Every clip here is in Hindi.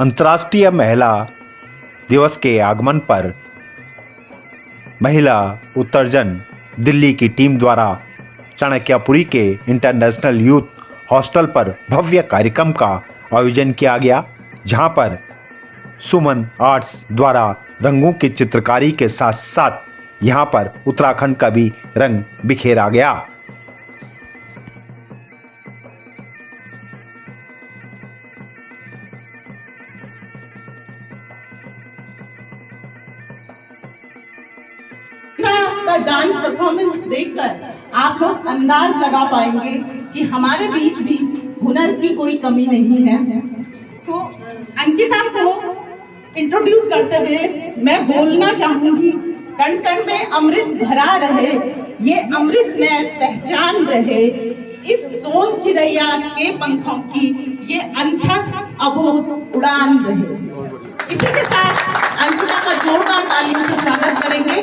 अंतर्राष्ट्रीय महिला दिवस के आगमन पर महिला उत्तरजन दिल्ली की टीम द्वारा चाणक्यपुरी के इंटरनेशनल यूथ हॉस्टल पर भव्य कार्यक्रम का आयोजन किया गया, जहां पर सुमन आर्ट्स द्वारा रंगों की चित्रकारी के साथ साथ यहां पर उत्तराखंड का भी रंग बिखेरा गया। का डांस परफॉर्मेंस देखकर आप लोग अंदाज लगा पाएंगे कि हमारे बीच भी हुनर की कोई कमी नहीं है। तो अंकिता को इंट्रोड्यूस करते हुए मैं बोलना चाहूंगी, कण कण में अमृत भरा रहे, ये अमृत में पहचान रहे, इस सोन चिड़ैया के पंखों की ये अनथक अबोध उड़ान रहे। इसी के साथ अंकिता का जोरदार तालियों से स्वागत करेंगे।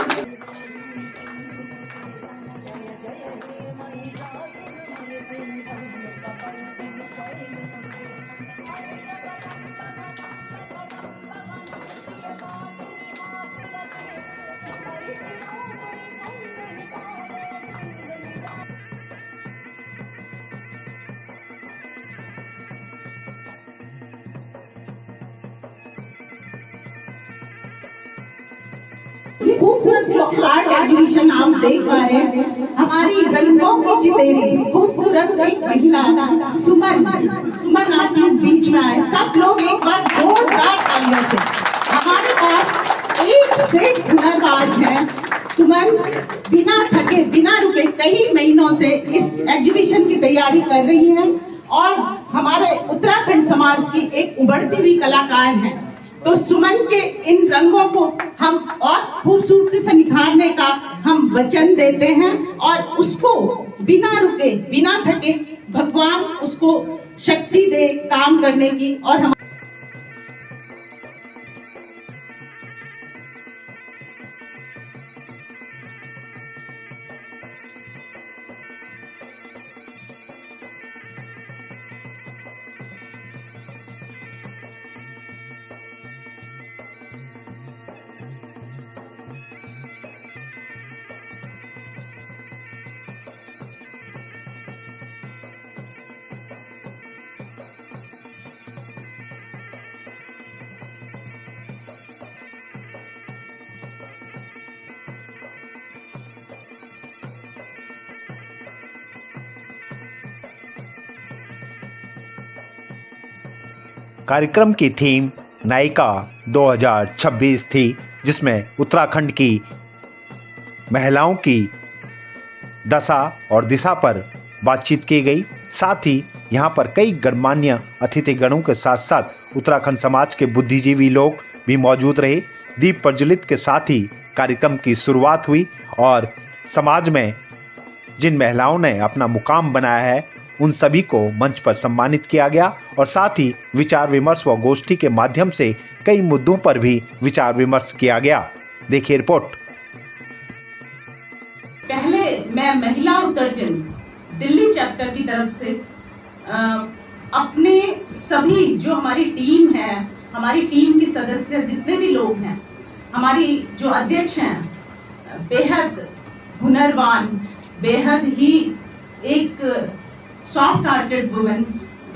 खूबसूरत जो आर्ट एग्जीबिशन आप देख पा रहे हैं, हमारी रंगों की चितेरी खूबसूरत एक महिला सुमन आप इस बीच में आए। सब लोग एक बार जोरदार तालियों से। हमारे पास एक से हुनरबाज है। सुमन बिना थके बिना रुके कई महीनों से इस एग्जीबिशन की तैयारी कर रही है और हमारे उत्तराखंड समाज की एक उभरती हुई कलाकार है। तो सुमन के इन रंगों को हम और खूबसूरती से निखारने का हम वचन देते हैं और उसको बिना रुके बिना थके भगवान उसको शक्ति दे काम करने की। और हम कार्यक्रम की थीम नायिका 2026 थी, जिसमें उत्तराखंड की महिलाओं की दशा और दिशा पर बातचीत की गई। साथ ही यहाँ पर कई गणमान्य अतिथिगणों के साथ साथ उत्तराखंड समाज के बुद्धिजीवी लोग भी मौजूद रहे। दीप प्रज्वलित के साथ ही कार्यक्रम की शुरुआत हुई और समाज में जिन महिलाओं ने अपना मुकाम बनाया है उन सभी को मंच पर सम्मानित किया गया और साथ ही विचार विमर्श व गोष्ठी के माध्यम से कई मुद्दों पर भी विचार विमर्श किया गया। देखिए रिपोर्ट। पहले मैं महिला उत्तरजन दिल्ली चैप्टर की तरफ से अपने सभी जो हमारी टीम है, हमारी टीम के सदस्य जितने भी लोग हैं, हमारी जो अध्यक्ष हैं, बेहद हुनरवान, बेहद ही एक सॉफ्ट हार्टेड वुमन।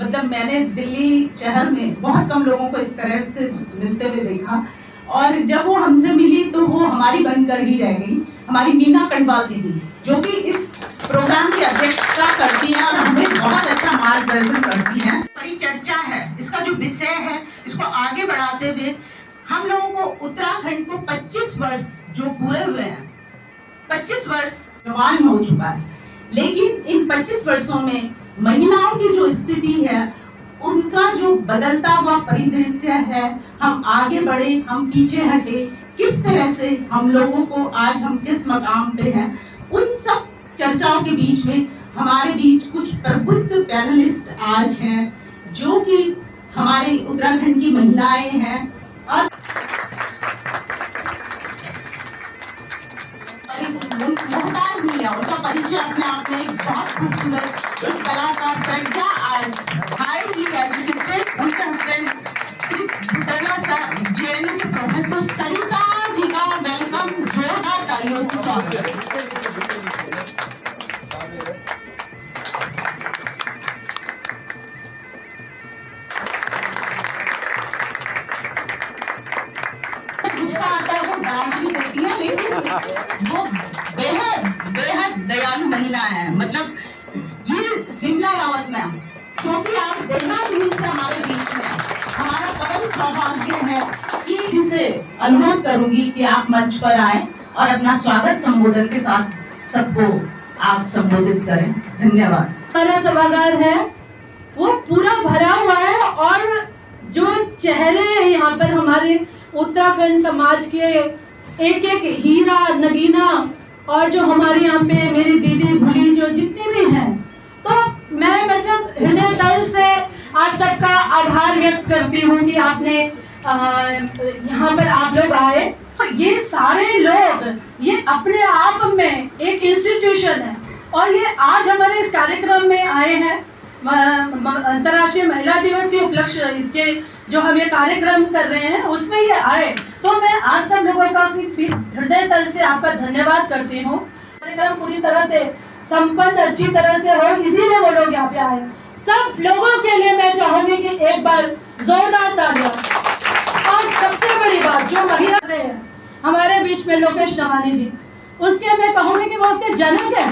मतलब मैंने दिल्ली शहर में बहुत कम लोगों को इस तरह से मिलते हुए देखा और जब वो हमसे मिली तो वो हमारी बनकर ही रह गई। हमारी मीना कंडवाल दीदी जो कि इस प्रोग्राम की अध्यक्षता करती हैं और हमें बहुत अच्छा मार्गदर्शन करती हैं। परिचर्चा है, इसका जो विषय है इसको आगे बढ़ाते हुए हम लोगों को उत्तराखंड को 25 वर्ष जो पूरे हुए हैं, 25 वर्ष जवान हो चुका है, लेकिन इन 25 वर्षों में महिलाओं की जो स्थिति है, उनका जो बदलता हुआ परिदृश्य है, हम आगे बढ़े, हम पीछे हटे, किस तरह से हम लोगों को आज हम किस मकाम पे हैं, उन सब चर्चाओं के बीच में हमारे बीच कुछ प्रबुद्ध पैनलिस्ट आज हैं जो कि हमारे उत्तराखंड की महिलाएं हैं और मोहताज नहीं है, उनका परिचय अपने आप में बहुत खूबसूरत एक कलाकार प्रज्ञा आर्ट्स, हाईली एजुकेटेड, उनके हस्बैंड सिर्फ जेएनयू के प्रोफेसर सरिता जी का वेलकम, जोरदार तालियों से स्वागत। गुस्सा आता है वो डांट भी देती है, लेकिन वो बेहद दयालु महिला है। मतलब ये शिमला रावत मैम, जो कि आप देहरादून से हमारे बीच में, हमारा परम सौभाग्य है कि इसे अनुरोध करूंगी कि आप मंच पर आए और अपना स्वागत संबोधन के साथ सबको आप संबोधित करें। धन्यवाद। हमारा सभागार है वो पूरा भरा हुआ है और जो चेहरे हैं यहाँ पर हमारे उत्तराखंड समाज के, एक एक हीरा नगीना, और जो हमारे यहाँ पे मेरी दीदी भूली जो जितने भी हैं, तो मैं मतलब हृदय तल से आप सबका आभार व्यक्त करती हूँ कि आपने यहाँ पर आप लोग आए। ये सारे लोग ये अपने आप में एक इंस्टीट्यूशन है और ये आज हमारे इस कार्यक्रम में आए हैं अंतर्राष्ट्रीय महिला दिवस के उपलक्ष्य, इसके जो हम ये कार्यक्रम कर रहे हैं उसमें ये आए, तो मैं आप सब लोगों का हृदय तल से आपका धन्यवाद करती हूँ। कार्यक्रम पूरी तरह से संपन्न अच्छी तरह से हो, इसीलिए वो लोग यहाँ पे आए। सब लोगों के लिए मैं चाहूंगी कि एक बार जोरदार तालियां। और सबसे बड़ी बात जो महिला रहे हैं हमारे बीच में लोकेश नवानी जी, उसके मैं कहूंगी कि वो उसके जनक हैं।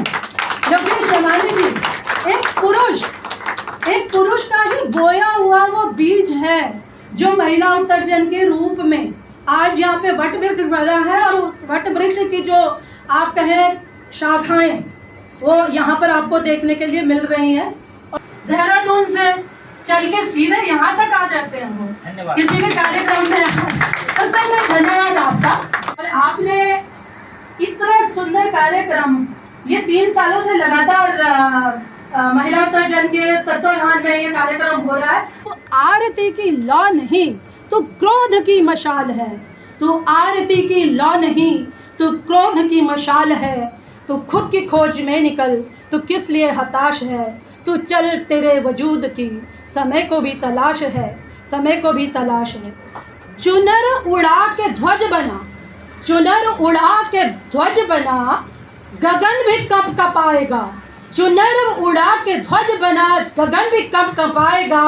लोकेश नवानी जी एक पुरुष का ही बोया हुआ वो बीज है जो महिला उत्सर्जन के रूप में आज यहाँ पे वट वृक्ष बना है, और उस वट वृक्ष की जो आप कहें शाखाएं वो यहाँ पर आपको देखने के लिए मिल रही हैं। देहरादून से चल के सीधे यहाँ तक आ जाते हैं वो किसी भी कार्यक्रम में। तो सर मैं धन्यवाद आपका। और आपने इतना सुंदर कार्यक्रम ये 3 सालों से लगातार महिला उत्सर्जन के तत्वाधान में ये कार्यक्रम हो रहा है। तो आरती की लौ नहीं तो क्रोध की मशाल है, तो आरती की लौ नहीं तो क्रोध की मशाल है, तो खुद की खोज में निकल तो किस लिए हताश है, तो चल तेरे वजूद की समय को भी तलाश है, समय को भी तलाश है। चुनर उड़ा के ध्वज बना, चुनर उड़ा के ध्वज बना, गगन भी कब कपाएगा, चुनर उड़ा के ध्वज बना, गगन भी कब कपाएगा।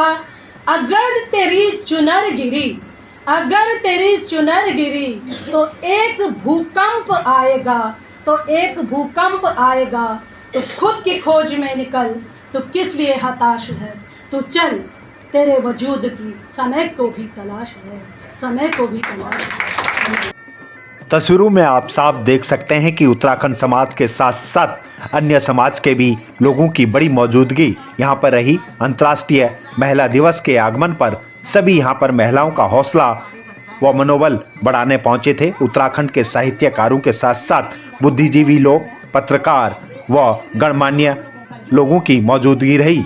अगर तेरी चुनर गिरी, अगर तेरी चुनर गिरी तो एक भूकंप आएगा, तो एक भूकंप आएगा, तो खुद की खोज में निकल तो किस लिए हताश है, तो चल तेरे वजूद की समय को भी तलाश है, समय को भी तलाश है। तस्वीरों में आप साफ देख सकते हैं कि उत्तराखंड समाज के साथ साथ अन्य समाज के भी लोगों की बड़ी मौजूदगी यहाँ पर रही। अंतर्राष्ट्रीय महिला दिवस के आगमन पर सभी यहाँ पर महिलाओं का हौसला व मनोबल बढ़ाने पहुँचे थे। उत्तराखंड के साहित्यकारों के साथ साथ बुद्धिजीवी लोग, पत्रकार व गणमान्य लोगों की मौजूदगी रही।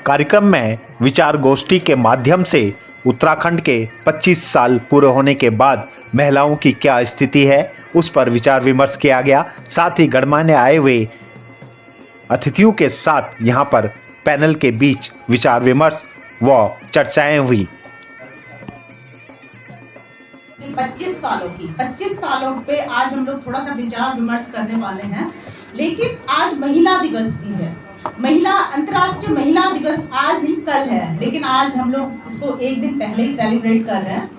कार्यक्रम में विचार गोष्ठी के माध्यम से उत्तराखंड के 25 साल पूरे होने के बाद महिलाओं की क्या स्थिति है उस पर विचार विमर्श किया गया। साथ ही गणमान्य आए हुए अतिथियों के साथ यहां पर पैनल के बीच विचार विमर्श व चर्चाएं हुई। 25 सालों पे आज हम लोग थोड़ा सा विचार विमर्श करने वाले हैं। लेकिन आज महिला दिवस भी है, अंतर्राष्ट्रीय महिला दिवस आज नहीं कल है, लेकिन आज हम लोग इसको एक दिन पहले ही सेलिब्रेट कर रहे हैं।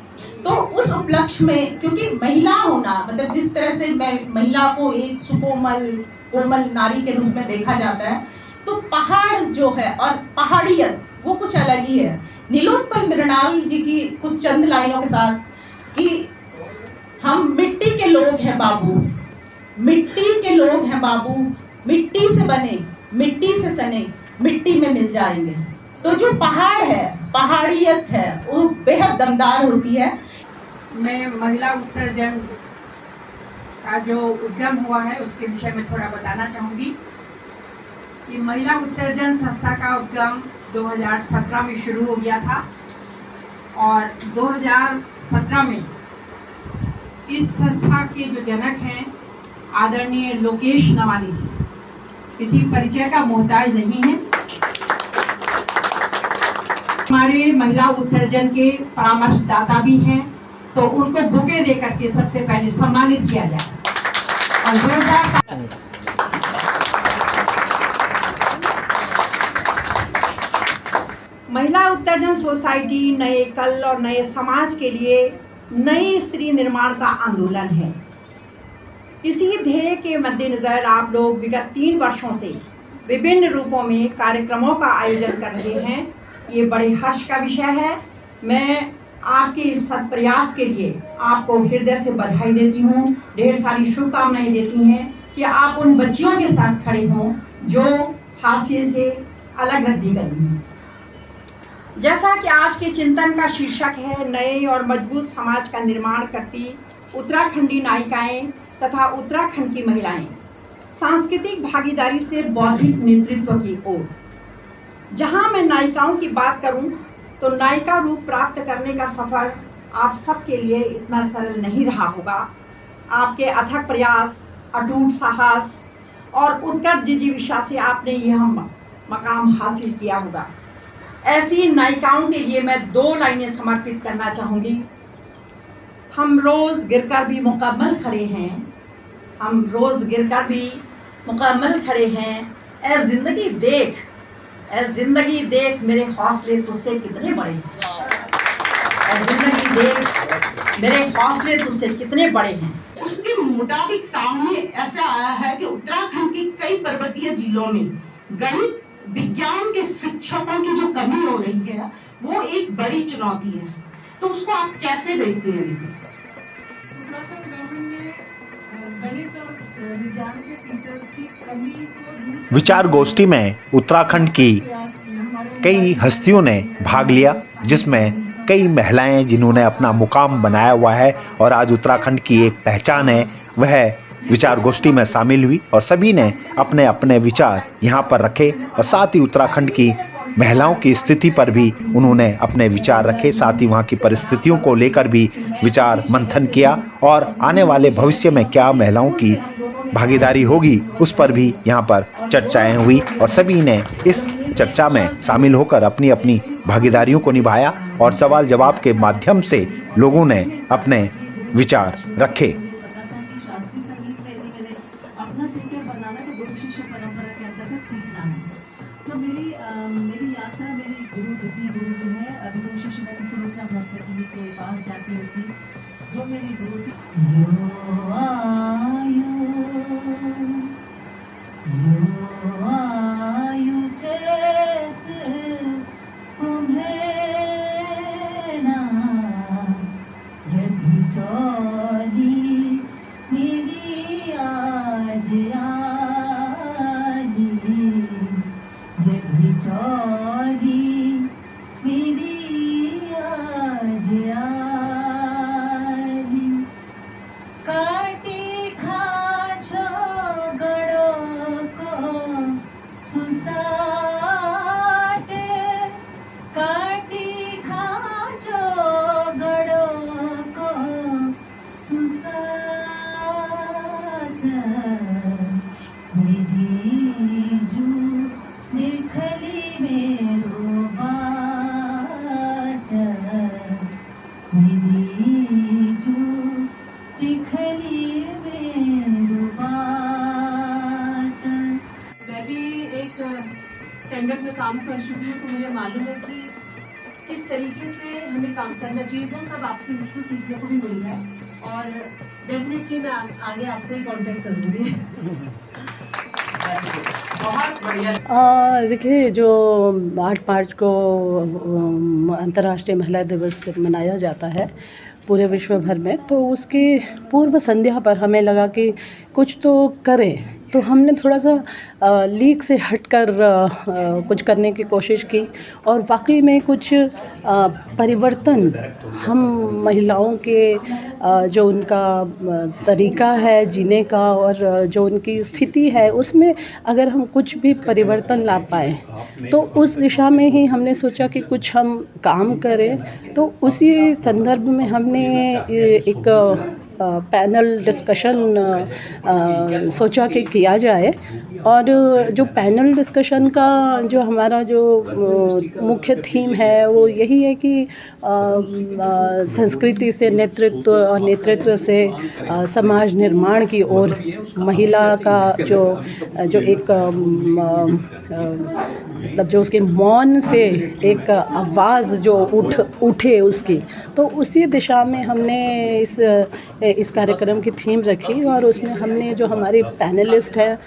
तो उस उपलक्ष्य में, क्योंकि महिला होना मतलब जिस तरह से महिला को एक सुकोमल कोमल नारी के रूप में देखा जाता है, तो पहाड़ जो है और पहाड़ियत वो कुछ अलग ही है। नीलोत्पल मृणाल जी की कुछ चंद लाइनों के साथ कि हम मिट्टी के लोग हैं बाबू, मिट्टी के लोग हैं बाबू, मिट्टी से बने, मिट्टी से सने, मिट्टी में मिल जाएंगे। तो जो पहाड़ है, पहाड़ियत है, वो बेहद दमदार होती है। मैं महिला उत्सर्जन का जो उद्यम हुआ है उसके विषय में थोड़ा बताना चाहूँगी कि महिला उत्सर्जन संस्था का उद्यम 2017 में शुरू हो गया था और 2017 में इस संस्था के जो जनक हैं आदरणीय लोकेश नवानी जी किसी परिचय का मोहताज नहीं है। हमारे महिला उत्सर्जन के परामर्शदाता भी हैं, तो उनको बुके दे करके सबसे पहले सम्मानित किया जाए। और महिला उत्सर्जन सोसाइटी नए कल और नए समाज के लिए नई स्त्री निर्माण का आंदोलन है। इसी ध्येय के मद्देनजर आप लोग विगत 3 वर्षों से विभिन्न रूपों में कार्यक्रमों का आयोजन कर रहे हैं। ये बड़े हर्ष का विषय है। मैं आपके इस सत्प्रयास के लिए आपको हृदय से बधाई देती हूँ, ढेर सारी शुभकामनाएं देती हैं कि आप उन बच्चियों के साथ खड़े हों जो हाशिए से अलग रद्दी करनी है। जैसा कि आज के चिंतन का शीर्षक है नए और मजबूत समाज का निर्माण करती उत्तराखंडी नायिकाएं तथा उत्तराखंड की महिलाएं, सांस्कृतिक भागीदारी से बौद्धिक नेतृत्व की ओर। जहां मैं नायिकाओं की बात करूं तो नायिका रूप प्राप्त करने का सफ़र आप सबके लिए इतना सरल नहीं रहा होगा। आपके अथक प्रयास, अटूट साहस और उत्कट जिजीविषा से आपने यह मकाम हासिल किया होगा। ऐसी नायिकाओं के लिए मैं 2 लाइनें समर्पित करना चाहूँगी। हम रोज़ गिरकर भी मुकम्मल खड़े हैं, हम रोज़ गिरकर भी मुकम्मल खड़े हैं। ऐ ज़िंदगी देख, ऐ ज़िंदगी देख मेरे हौसले तुझसे कितने बड़े हैं। ऐ ज़िंदगी देख मेरे हौसले तुझसे कितने बड़े हैं। उसके मुताबिक सामने ऐसा आया है कि उत्तराखंड की कई पर्वतीय जिलों में गणित विज्ञान के शिक्षकों की जो कमी हो रही है वो एक बड़ी चुनौती है। तो उसको आप कैसे देखते हैं? उत्तराखंड गवर्नमेंट ने गणित और विज्ञान के टीचर्स की कमी को विचार गोष्ठी में उत्तराखंड की कई हस्तियों ने भाग लिया, जिसमें कई महिलाएं जिन्होंने अपना मुकाम बनाया हुआ है और आज उत्तराखंड की एक पहचान है, वह विचार गोष्ठी में शामिल हुई और सभी ने अपने अपने विचार यहाँ पर रखे और साथ ही उत्तराखंड की महिलाओं की स्थिति पर भी उन्होंने अपने विचार रखे, साथ ही वहाँ की परिस्थितियों को लेकर भी विचार मंथन किया और आने वाले भविष्य में क्या महिलाओं की भागीदारी होगी उस पर भी यहाँ पर चर्चाएं हुई और सभी ने इस चर्चा में शामिल होकर अपनी अपनी भागीदारियों को निभाया और सवाल जवाब के माध्यम से लोगों ने अपने विचार रखे। शास्त्रीय संगीत में यदि मैंने अपना फ्यूचर बनाना तो गुरु शिष्य परंपरा के अंतर्गत सीखना है। तो मेरी यात्रा मेरी गुरु जो है अभी गुरु शिष्य मैंने सुलोचना भास्कर जी के पास जाती होती, जो मेरी गुरु थी। स्टैंडर्ड में काम कर चुकी हूँ, तो मुझे मालूम है कि किस किस तरीके से हमें काम करना चाहिए, वो सब आपसे मुझको सीखने को भी मिल रहा है। और डेफिनेटली मैं आगे आपसे ही कांटेक्ट करूँगी। बहुत बढ़िया। देखिए, जो 8 मार्च को अंतर्राष्ट्रीय महिला दिवस मनाया जाता है पूरे विश्व भर में, तो उसकी पूर्व संध्या पर हमें लगा कि कुछ तो करें, तो हमने थोड़ा सा लीक से हटकर कुछ करने की कोशिश की और वाकई में कुछ परिवर्तन हम महिलाओं के जो उनका तरीका है जीने का और जो उनकी स्थिति है उसमें अगर हम कुछ भी परिवर्तन ला पाएँ, तो उस दिशा में ही हमने सोचा कि कुछ हम काम करें। तो उसी संदर्भ में हमने एक पैनल डिस्कशन सोचा कि किया जाए। और जो पैनल डिस्कशन का जो हमारा जो मुख्य थीम है वो यही है कि संस्कृति से नेतृत्व और नेतृत्व से समाज निर्माण की ओर महिला का जो एक मतलब जो उसके मौन से एक आवाज़ जो उठे उसकी, तो उसी दिशा में हमने इस कार्यक्रम की थीम रखी। और उसमें हमने जो हमारी पैनलिस्ट हैं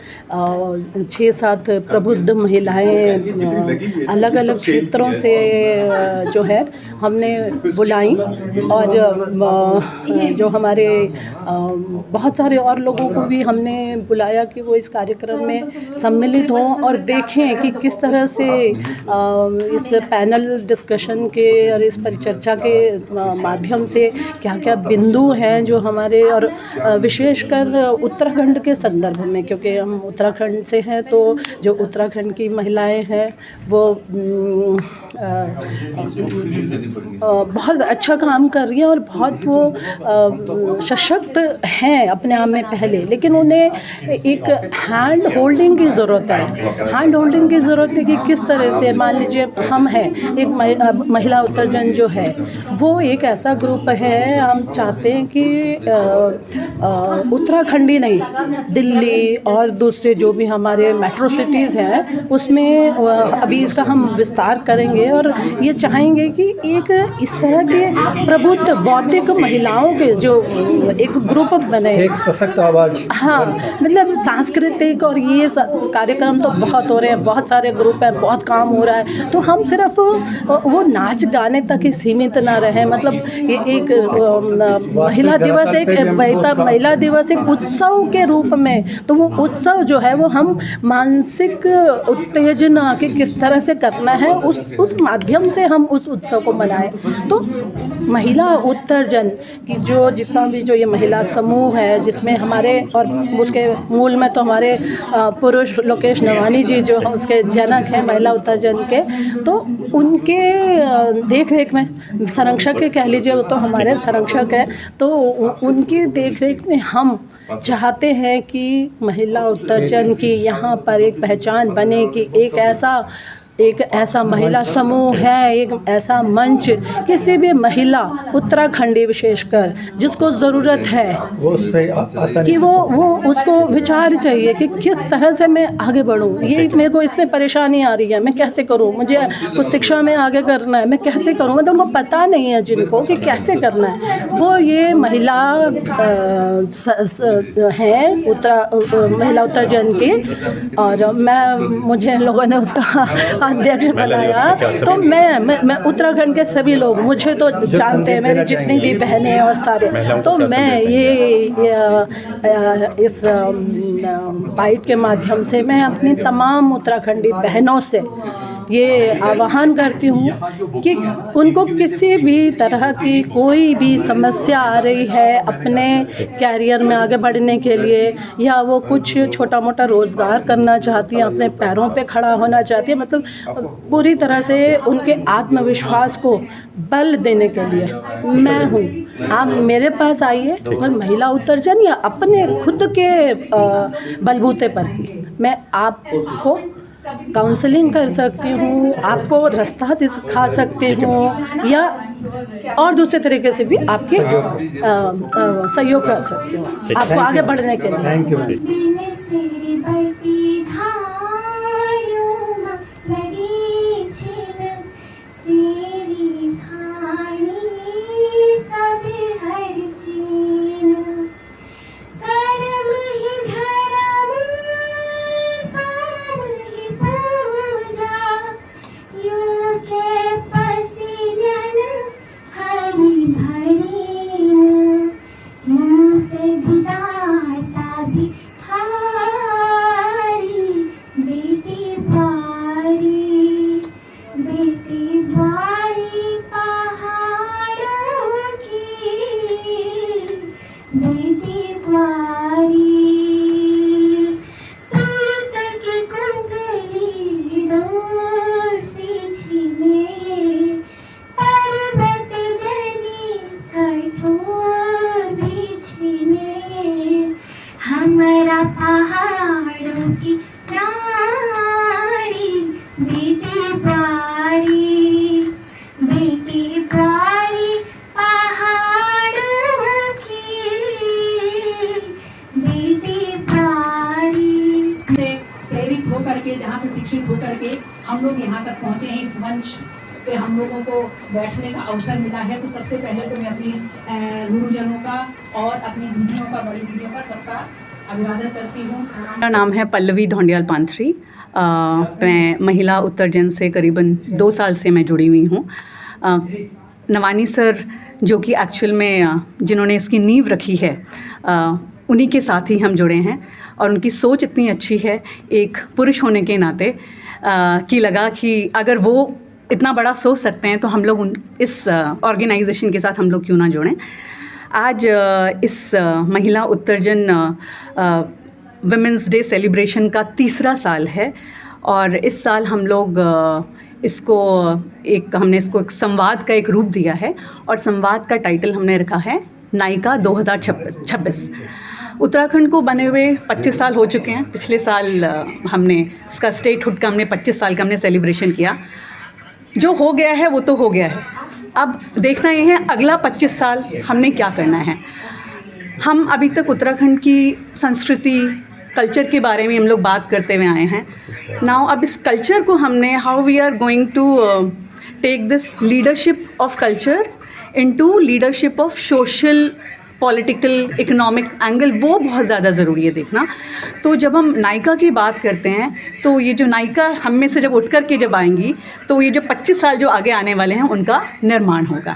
6-7 प्रबुद्ध महिलाएं अलग अलग क्षेत्रों से जो है हमने बुलाई। और जो हमारे बहुत सारे और लोगों को भी हमने बुलाया कि वो इस कार्यक्रम में सम्मिलित हों और देखें कि किस तरह से इस पैनल डिस्कशन के और इस परिचर्चा के माध्यम से क्या क्या बिंदु हैं जो हमारे, और विशेषकर उत्तराखंड के संदर्भ में, क्योंकि हम उत्तराखंड से हैं, तो जो उत्तराखंड की महिलाएं हैं वो बहुत अच्छा काम कर रही हैं और बहुत वो सशक्त हैं अपने आप में पहले, लेकिन उन्हें एक हैंड होल्डिंग की ज़रूरत है। हैंड होल्डिंग की ज़रूरत है कि किस तरह से, मान लीजिए हम हैं एक महिला उत्तरजन जो है वो एक ऐसा ग्रुप है, हम चाहते हैं कि उत्तराखंड ही नहीं, दिल्ली और दूसरे जो भी हमारे मेट्रो सिटीज़ हैं उसमें अभी इसका हम विस्तार करेंगे और ये चाहेंगे कि एक इस तरह के प्रबुद्ध बौद्धिक महिलाओं के जो एक ग्रुप बने, एक सशक्त आवाज़। हाँ, मतलब सांस्कृतिक और ये कार्यक्रम तो बहुत हो रहे हैं, बहुत सारे ग्रुप हैं, बहुत काम हो रहा है, तो हम सिर्फ वो नाच गाने तक ही सीमित ना रहे। मतलब ये एक महिला दिवस महिला दिवस एक उत्सव के रूप में, तो वो उत्सव जो है वो हम मानसिक उत्तेजना के किस तरह से करना है उस माध्यम से हम उस उत्सव को मनाएं। तो महिला उत्तरजन की जो जितना भी जो ये महिला समूह है जिसमें हमारे, और उसके मूल में तो हमारे पुरुष लोकेश नवानी जी जो उसके जनक हैं महिला उत्तरजन के, तो उनके देख रेख में संरक्षक के कह लीजिए, वो तो हमारे संरक्षक हैं, तो उनकी देख रेख में हम चाहते हैं कि महिला उत्तरजन की यहाँ पर एक पहचान बने कि एक ऐसा महिला समूह है, एक ऐसा मंच, किसी भी महिला उत्तराखंडी विशेषकर जिसको ज़रूरत है कि वो उसको विचार चाहिए कि किस तरह से मैं आगे बढ़ूँ। ये मेरे को इसमें परेशानी आ रही है, मैं कैसे करूँ, मुझे कुछ शिक्षा में आगे करना है, मैं कैसे करूँ, मतलब उनको पता नहीं है जिनको कि कैसे करना है। वो ये महिला हैं महिला उत्तरजन की, और मुझे लोगों ने उसका अध्यक्ष बनाया, तो मैं उत्तराखंड के सभी लोग मुझे तो जानते हैं, मेरी जितनी भी बहनें और सारे, तो मैं ये इस बाइट के माध्यम से मैं अपनी तमाम उत्तराखंडी बहनों से ये आह्वान करती हूँ कि उनको किसी भी तरह की कोई भी समस्या आ रही है अपने कैरियर में आगे बढ़ने के लिए, या वो कुछ छोटा मोटा रोज़गार करना चाहती हैं, अपने पैरों पे खड़ा होना चाहती है, मतलब पूरी तरह से उनके आत्मविश्वास को बल देने के लिए मैं हूँ। आप मेरे पास आइए और महिला उत्तरजन या अपने खुद के बलबूते पर ही मैं आपको काउंसलिंग कर सकती हूँ, आपको रास्ता दिखा सकती हूँ, या और दूसरे तरीके से भी आपके सहयोग कर सकती हूँ आपको आगे बढ़ने के लिए। Thank you. जहाँ से शिक्षित होकर के हम लोग यहाँ तक पहुँचे हैं, इस मंच पे हम लोगों को बैठने का अवसर मिला है। तो सबसे पहले तो मैं अपनी गुरुजनों का और अपनी दीदियों का, बड़ी दीदियों का सबका अभिवादन करती हूँ। मेरा नाम है पल्लवी ढोंडियाल पांथरी। मैं महिला उत्तरजन से करीबन 2 साल से मैं जुड़ी हुई हूँ। नवानी सर जो कि एक्चुअल में जिन्होंने इसकी नींव रखी है, उन्हीं के साथ ही हम जुड़े हैं और उनकी सोच इतनी अच्छी है एक पुरुष होने के नाते कि लगा कि अगर वो इतना बड़ा सोच सकते हैं तो हम लोग इस ऑर्गेनाइजेशन के साथ हम लोग क्यों ना जुड़ें। आज इस महिला उत्तरजन वुमेंस डे सेलिब्रेशन का 3रा साल है और इस साल हम लोग हमने इसको एक संवाद का एक रूप दिया है और संवाद का टाइटल हमने रखा है नायिका 2026। उत्तराखंड को बने हुए 25 साल हो चुके हैं। पिछले साल हमने उसका स्टेटहुड का 25 साल का हमने सेलिब्रेशन किया। जो हो गया है वो तो हो गया है, अब देखना ये है अगला 25 साल हमने क्या करना है। हम अभी तक उत्तराखंड की संस्कृति कल्चर के बारे में हम लोग बात करते हुए आए हैं। नाउ अब इस कल्चर को हमने how we are going to take this leadership of culture into leadership of social, political, economic angle, वो बहुत ज़्यादा ज़रूरी है देखना। तो जब हम नायिका की बात करते हैं तो ये जो नायिका हम में से जब उठ कर के जब आएंगी तो ये जो 25 साल जो आगे आने वाले हैं उनका निर्माण होगा।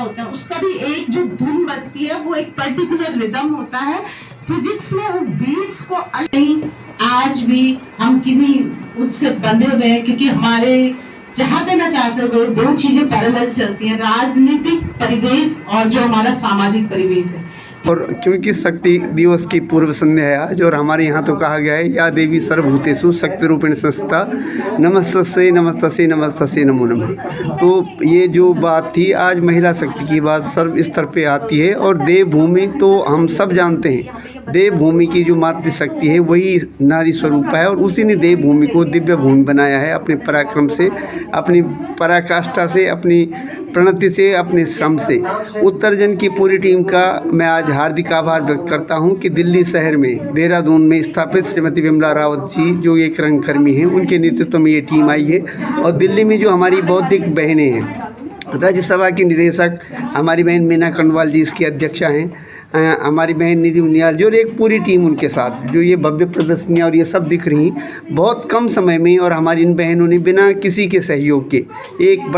होता है उसका भी एक जो धुन बजती है वो एक पर्टिकुलर रिदम होता है। फिजिक्स में उन बीट्स को आज भी हम किन्हीं उससे बंधे हुए हैं क्योंकि हमारे चाहते ना चाहते हुए 2 चीजें पैरेलल चलती हैं, राजनीतिक परिवेश और जो हमारा सामाजिक परिवेश है। और क्योंकि शक्ति दिवस की पूर्व संध्या है आज और हमारे यहाँ तो कहा गया है या देवी सर्वभूतेषु शक्ति रूपेण संस्थिता नमस्तस्यै नमस्तस्यै नमस्तस्यै नमो नमः। तो ये जो बात थी आज महिला शक्ति की बात सर्व स्तर पे आती है और देवभूमि तो हम सब जानते हैं, देवभूमि की जो मातृशक्ति है वही नारी स्वरूप है और उसी ने देवभूमि को दिव्य भूमि बनाया है अपने पराक्रम से, अपनी पराकाष्ठा से, अपनी प्रणति से, अपने श्रम से। उत्तरजन की पूरी टीम का मैं आज हार्दिक आभार व्यक्त करता हूं कि दिल्ली शहर में देहरादून में स्थापित श्रीमती विमला रावत जी जो एक रंगकर्मी हैं, उनके नेतृत्व में ये टीम आई है और दिल्ली में जो हमारी बौद्धिक बहनें हैं, राज्यसभा की निदेशक हमारी बहन मीना कंडवाल जी इसकी अध्यक्षा हैं, हमारी बहन निधि उनियाल जो और एक पूरी टीम उनके साथ जो ये भव्य प्रदर्शनियाँ और ये सब दिख रही बहुत कम समय में और हमारी इन बहनों ने बिना किसी के सहयोग के एक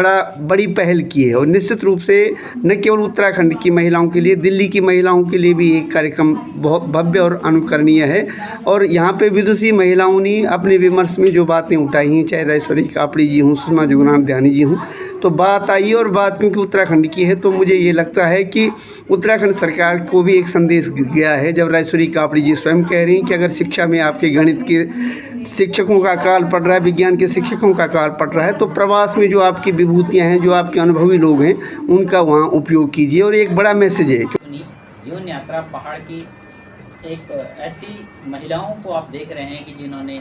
बड़ी पहल की है और निश्चित रूप से न केवल उत्तराखंड की महिलाओं के लिए, दिल्ली की महिलाओं के लिए भी एक कार्यक्रम बहुत भव्य और अनुकरणीय है। और यहाँ पे विदुषी महिलाओं ने अपने विमर्श में जो बातें उठाई हैं, चाहे राजेश्वरी कापड़ी जी हूँ, सुषमा जुगनाथ जी हूँ, तो बात आई और बात क्योंकि उत्तराखंड की है तो मुझे ये लगता है कि उत्तराखंड सरकार को भी एक संदेश गया है जब राजेश्वरी कापड़ी जी स्वयं कह रही हैं कि अगर शिक्षा में आपके गणित के शिक्षकों का काल पड़ रहा है, विज्ञान के शिक्षकों का काल पड़ रहा है, तो प्रवास में जो आपकी विभूतियाँ हैं, जो आपके अनुभवी लोग हैं, उनका वहाँ उपयोग कीजिए। और एक बड़ा मैसेज है जीवन यात्रा पहाड़ की एक ऐसी महिलाओं को आप देख रहे हैं कि जिन्होंने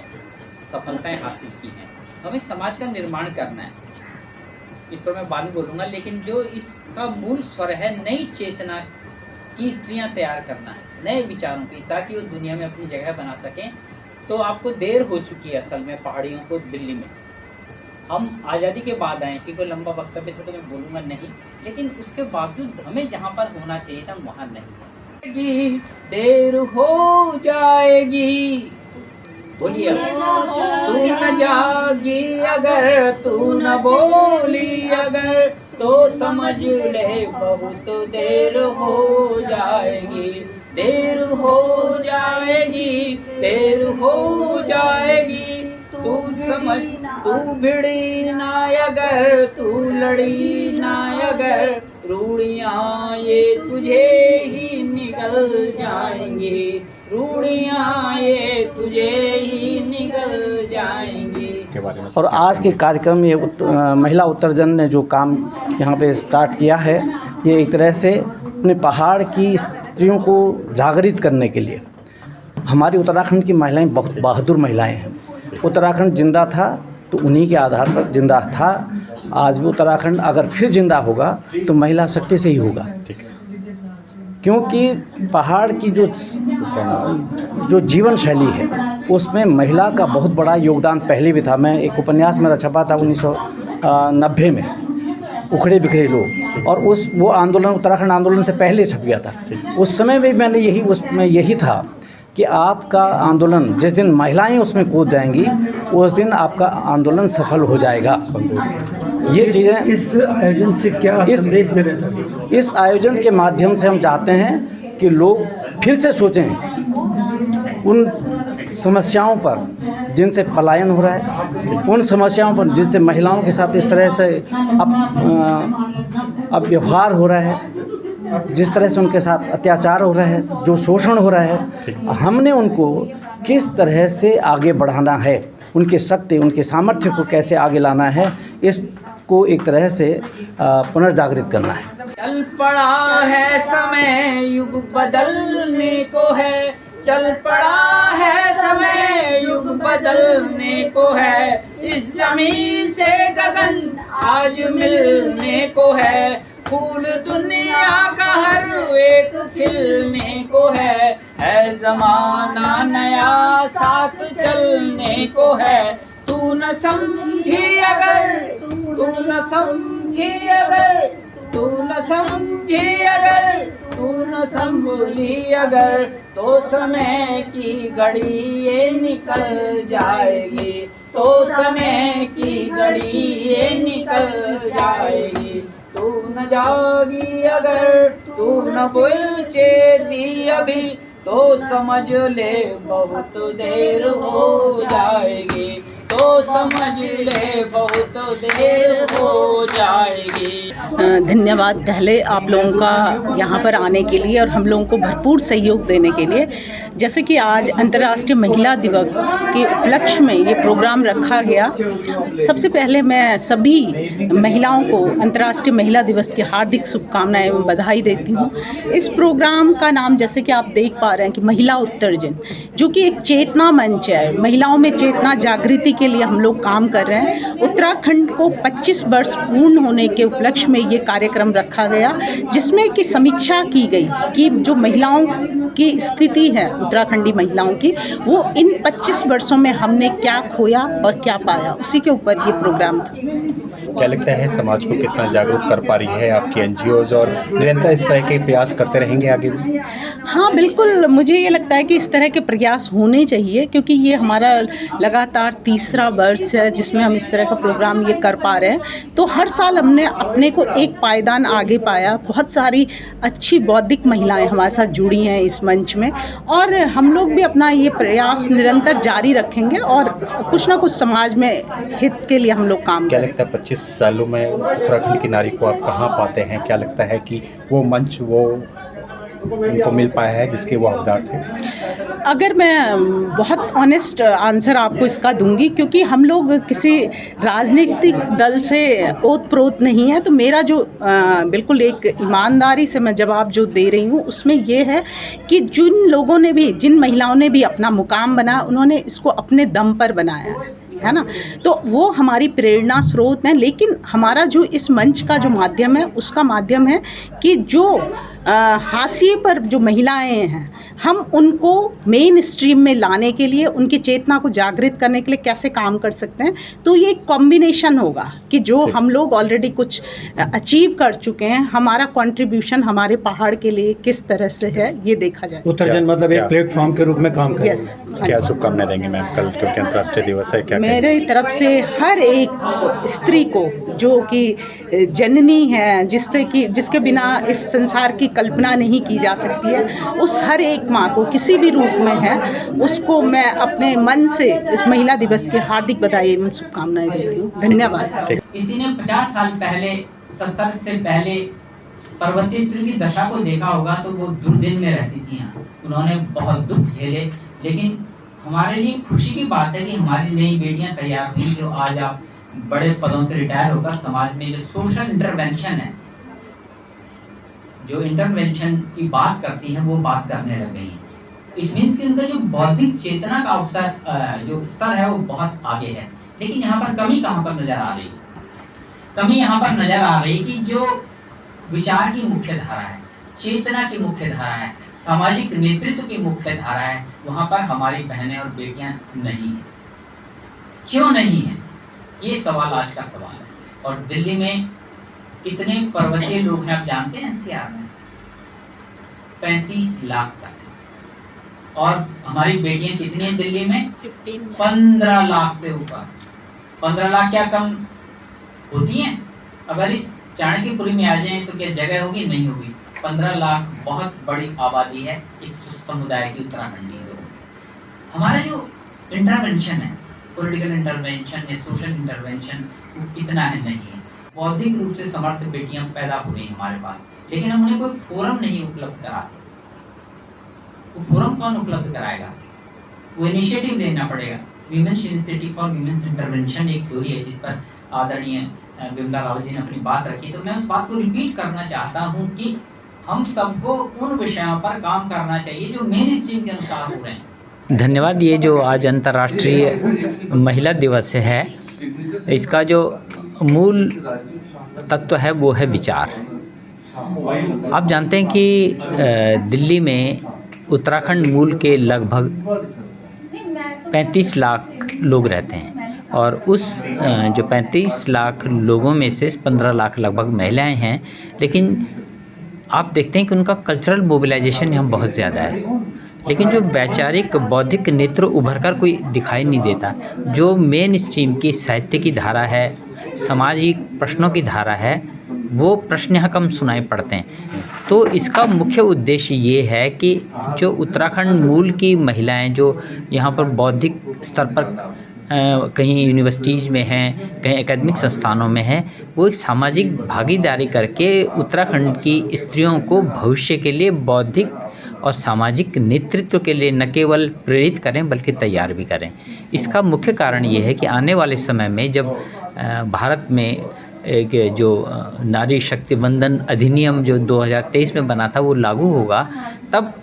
सफलताएं हासिल की हैं। हमें समाज का निर्माण करना है, इस पर मैं बाद में बोलूँगा, लेकिन जो इसका मूल स्वर है नई चेतना की स्त्रियां तैयार करना है, नए विचारों की, ताकि वो दुनिया में अपनी जगह बना सकें। तो आपको देर हो चुकी है असल में पहाड़ियों को दिल्ली में। हम आज़ादी के बाद आए कि कोई लंबा वक्तव्य था तो मैं बोलूँगा नहीं, लेकिन उसके बावजूद हमें जहाँ पर होना चाहिए था हम वहाँ नहीं हैं। देर हो जाएगी, बोलिए तू न जागी अगर, तू न बोली अगर, तो समझ ले बहुत देर हो जाएगी, देर हो जाएगी, देर हो जाएगी, तू समझ, तू भिड़ी ना अगर, तू लड़ी ना अगर, रूड़ियाँ ये तुझे ही निकल जाएंगी, रूड़ियाँ ये तुझे ही निकल जाएंगी। और आज के कार्यक्रम में महिला उत्तरजन ने जो काम यहाँ पे स्टार्ट किया है, ये एक तरह से अपने पहाड़ की स्त्रियों को जागृत करने के लिए। हमारी उत्तराखंड की महिलाएं बहुत बहादुर महिलाएं हैं। उत्तराखंड जिंदा था तो उन्हीं के आधार पर जिंदा था। आज भी उत्तराखंड अगर फिर जिंदा होगा तो महिला शक्ति से ही होगा, क्योंकि पहाड़ की जो जीवन शैली है उसमें महिला का बहुत बड़ा योगदान पहले भी था। मैं एक उपन्यास मेरा छपा था 1990 में, उखड़े बिखरे लोग, और वो आंदोलन उत्तराखंड आंदोलन से पहले छप गया था। उस समय भी मैंने उसमें यही था कि आपका आंदोलन जिस दिन महिलाएं उसमें कूद जाएंगी उस दिन आपका आंदोलन सफल हो जाएगा। ये चीज़ें इस आयोजन से क्या संदेश दे रहे थे? इस आयोजन के माध्यम से हम चाहते हैं कि लोग फिर से सोचें उन समस्याओं पर जिनसे पलायन हो रहा है, उन समस्याओं पर जिनसे महिलाओं के साथ इस तरह से अब व्यवहार हो रहा है, जिस तरह से उनके साथ अत्याचार हो रहा है, जो शोषण हो रहा है, हमने उनको किस तरह से आगे बढ़ाना है, उनकी शक्ति, उनके सामर्थ्य को कैसे आगे लाना है, इसको एक तरह से पुनर्जागृत करना है। चल पड़ा है समय, युग बदलने को है, चल पड़ा है समय, युग बदलने को है, इस ज़मीन से गगन आज मिलने को है, फूल दुनिया का हर एक खिलने को है ज़माना नया साथ चलने को है। तू न समझी अगर, तू न समझी अगर, तू न समझी अगर, तू न संभली अगर, तो समय की घड़ी ये निकल जाएगी, तो समय की घड़ी ये निकल जाएगी। तू न जागी अगर, तू न पहुँचे दी अभी, तो समझ ले बहुत देर हो जाएगी, तो समझ ले बहुत देर हो जाएगी। धन्यवाद पहले आप लोगों का यहाँ पर आने के लिए और हम लोगों को भरपूर सहयोग देने के लिए। जैसे कि आज अंतर्राष्ट्रीय महिला दिवस के उपलक्ष्य में ये प्रोग्राम रखा गया, सबसे पहले मैं सभी महिलाओं को अंतर्राष्ट्रीय महिला दिवस की हार्दिक शुभकामनाएं एवं बधाई देती हूँ। इस प्रोग्राम का नाम जैसे कि आप देख पा रहे हैं कि महिला उत्तरजन, जो कि एक चेतना मंच है, महिलाओं में चेतना जागृति के लिए हम लोग काम कर रहे हैं। उत्तराखंड को 25 वर्ष पूर्ण होने के उपलक्ष्य में ये कार्यक्रम रखा गया, जिसमें कि समीक्षा की गई कि जो महिलाओं की स्थिति है उत्तराखंडी महिलाओं की, वो इन 25 वर्षों में हमने क्या खोया और क्या पाया, उसी के ऊपर ये प्रोग्राम था। क्या लगता है समाज को कितना जागरूक कर पा रही है आपकी एनजीओज, और निरंतर इस तरह के प्रयास करते रहेंगे आगे भी? हाँ बिल्कुल, मुझे ये लगता है कि इस तरह के प्रयास होने चाहिए, क्योंकि ये हमारा लगातार तीसरा वर्ष है जिसमें हम इस तरह का प्रोग्राम ये कर पा रहे हैं। तो हर साल हमने अपने को एक पायदान आगे पाया। बहुत सारी अच्छी बौद्धिक महिलाएं हमारे साथ जुड़ी हैं इस मंच में, और हम लोग भी अपना ये प्रयास निरंतर जारी रखेंगे और कुछ ना कुछ समाज में हित के लिए हम लोग काम क्या करें। लगता है 25 सालों में उत्तराखंड की नारी को आप कहाँ पाते हैं? क्या लगता है कि वो मंच वो उनको मिल पाया है जिसके वो हकदार थे? अगर मैं बहुत ऑनेस्ट आंसर आपको इसका दूंगी, क्योंकि हम लोग किसी राजनीतिक दल से ओत प्रोत नहीं है, तो मेरा जो बिल्कुल एक ईमानदारी से मैं जवाब जो दे रही हूँ उसमें ये है कि जिन लोगों ने भी, जिन महिलाओं ने भी अपना मुकाम बनाया, उन्होंने इसको अपने दम पर बनाया है। है ना। तो वो हमारी प्रेरणा स्रोत हैं। लेकिन हमारा जो इस मंच का जो माध्यम है, उसका माध्यम है कि जो हाशिए पर जो महिलाएं हैं, हम उनको मेन स्ट्रीम में लाने के लिए, उनकी चेतना को जागृत करने के लिए कैसे काम कर सकते हैं। तो ये एक कॉम्बिनेशन होगा कि जो हम लोग ऑलरेडी कुछ अचीव कर चुके हैं, हमारा कंट्रीब्यूशन हमारे पहाड़ के लिए किस तरह से है, ये देखा जाए। उत्तराखंड मतलब एक प्लेटफॉर्म के रूप में काम करें। यस। क्या शुभकामनाएं देंगे मैम कल, क्योंकि अंतर्राष्ट्रीय दिवस है? क्या मेरे तरफ से हर एक स्त्री को, जो कि जननी है, जिसके बिना इस संसार की कल्पना नहीं की जा सकती है, उस हर एक माँ को किसी भी रूप में है, उसको मैं अपने मन से इस महिला दिवस की हार्दिक बधाई एवं शुभकामनाएं देती हूँ। धन्यवाद। किसी ने 50 साल पहले, 70 से पहले पर्वतीय स्त्री की दशा को देखा होगा तो वो दुर्दिन में रहती थी यहाँ। उन्होंने बहुत दुख झेले। लेकिन हमारे लिए खुशी की बात है कि हमारी नई बेटियां तैयार हुई, जो आज आप बड़े पदों से रिटायर होकर समाज में जो सोशल इंटरवेंशन है, जो इंटरवेंशन की बात करती हैं, वो बात करने लग गई हैं। इट मीन्स कि उनका जो बौद्धिक चेतना का अवसर, जो स्तर है, वो बहुत आगे है। लेकिन यहाँ पर कमी कहाँ पर नजर आ रही है? कमी यहाँ पर नजर आ रही कि जो विचार की मुख्य धारा है, चेतना की मुख्य धारा है, सामाजिक नेतृत्व की मुख्य धारा है, वहाँ पर हमारी बहनें और बेटियां नहीं है। क्यों नहीं है? ये सवाल आज का सवाल है। और दिल्ली में कितने पर्वतीय लोग हैं आप जानते हैं? एनसीआर में 35 लाख तक। और हमारी बेटियां कितनी हैं दिल्ली में? 15 लाख से ऊपर। 15 लाख क्या कम होती हैं? अगर इस चाणक्यपुरी में आ जाएं तो क्या जगह होगी? नहीं होगी। 15 लाख बहुत बड़ी आबादी है एक समुदाय की, उत्तराखंडी लोग। हमारा जो इंटरवेंशन है, पॉलिटिकल इंटरवेंशन या सोशल इंटरवेंशन, वो कितना है? नहीं है। बौद्धिक रूप से समर्थ बेटियां पैदा हो रही हमारे पास, लेकिन हम उन्हें कोई फोरम नहीं उपलब्ध कराते। वो फोरम कौन उपलब्ध कराएगा? वो इनिशिएटिव लेना पड़ेगा। Women's initiative for women's intervention एक थ्योरी है जिस पर आदरणीय विमला रावत जी ने अपनी बात रखी। तो मैं उस बात को रिपीट करना चाहता हूँ कि हम सबको उन विषयों पर काम करना चाहिए जो मेन स्ट्रीम के अनुसार हो रहे हैं। धन्यवाद। ये जो आज अंतर्राष्ट्रीय महिला दिवस है, इसका जो मूल तत्व है वो है विचार। आप जानते हैं कि दिल्ली में उत्तराखंड मूल के लगभग 35 लाख लोग रहते हैं और उस जो 35 लाख लोगों में से 15 लाख लगभग महिलाएं हैं। लेकिन आप देखते हैं कि उनका कल्चरल मोबिलाइजेशन यहाँ बहुत ज़्यादा है, लेकिन जो वैचारिक बौद्धिक नेत्र उभर कर कोई दिखाई नहीं देता। जो मेन स्ट्रीम की साहित्य की धारा है, सामाजिक प्रश्नों की धारा है, वो प्रश्न यहाँ कम सुनाई पड़ते हैं। तो इसका मुख्य उद्देश्य ये है कि जो उत्तराखंड मूल की महिलाएं जो यहाँ पर बौद्धिक स्तर पर कहीं यूनिवर्सिटीज़ में हैं, कहीं एकेडमिक संस्थानों में हैं, वो एक सामाजिक भागीदारी करके उत्तराखंड की स्त्रियों को भविष्य के लिए बौद्धिक और सामाजिक नेतृत्व के लिए न केवल प्रेरित करें बल्कि तैयार भी करें। इसका मुख्य कारण ये है कि आने वाले समय में जब भारत में एक जो नारी शक्ति वंदन अधिनियम जो 2023 में बना था वो लागू होगा, तब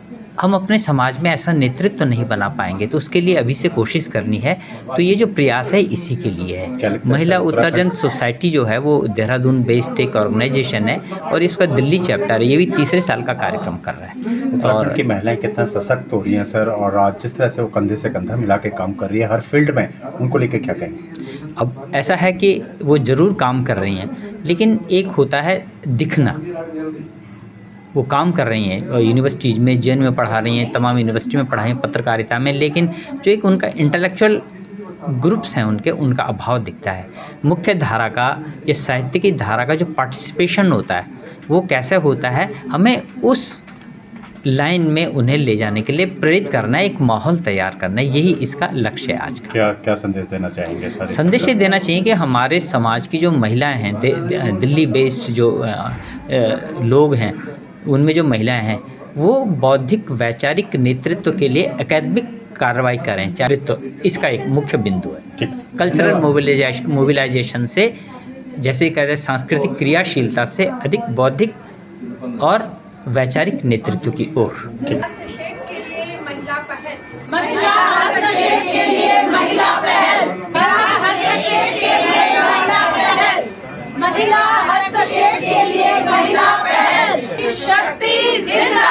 हम अपने समाज में ऐसा नेतृत्व नहीं बना पाएंगे। तो उसके लिए अभी से कोशिश करनी है। तो ये जो प्रयास है इसी के लिए है। महिला उत्तराखंड सोसाइटी जो है वो देहरादून बेस्ड एक ऑर्गेनाइजेशन है और इसका दिल्ली चैप्टर है। ये भी 3रे साल का कार्यक्रम कर रहा है। उत्तराखंड की महिलाएं कितना सशक्त हो रही हैं सर, और आज जिस तरह से वो कंधे से कंधा मिला के काम कर रही है हर फील्ड में, उनको लेकर क्या कहेंगे? अब ऐसा है कि वो ज़रूर काम कर रही हैं, लेकिन एक होता है दिखना। वो काम कर रही हैं यूनिवर्सिटीज़ में, जेएन में पढ़ा रही हैं, तमाम यूनिवर्सिटी में पढ़ाई हैं, पत्रकारिता में, लेकिन जो एक उनका इंटेलेक्चुअल ग्रुप्स हैं उनका अभाव दिखता है। मुख्य धारा का या साहित्य की धारा का जो पार्टिसिपेशन होता है वो कैसे होता है, हमें उस लाइन में उन्हें ले जाने के लिए प्रेरित करना है, एक माहौल तैयार करना है। यही इसका लक्ष्य है आज का। क्या संदेश देना चाहेंगे सर? संदेश ये देना चाहिए कि हमारे समाज की जो महिलाएं हैं, दिल्ली बेस्ड जो लोग हैं, उनमें जो महिलाएं हैं वो बौद्धिक वैचारिक नेतृत्व के लिए एकेडमिक कार्रवाई करें। तो इसका एक मुख्य बिंदु है। कल्चरल मोबिलाइजेशन से, जैसे कहते हैं, सांस्कृतिक क्रियाशीलता से अधिक बौद्धिक और वैचारिक नेतृत्व की ओर। महिला हस्तक्षेप के लिए महिला पहल। महिला हस्तक्षेप के लिए महिला पहल। शक्ति जिंदाबाद।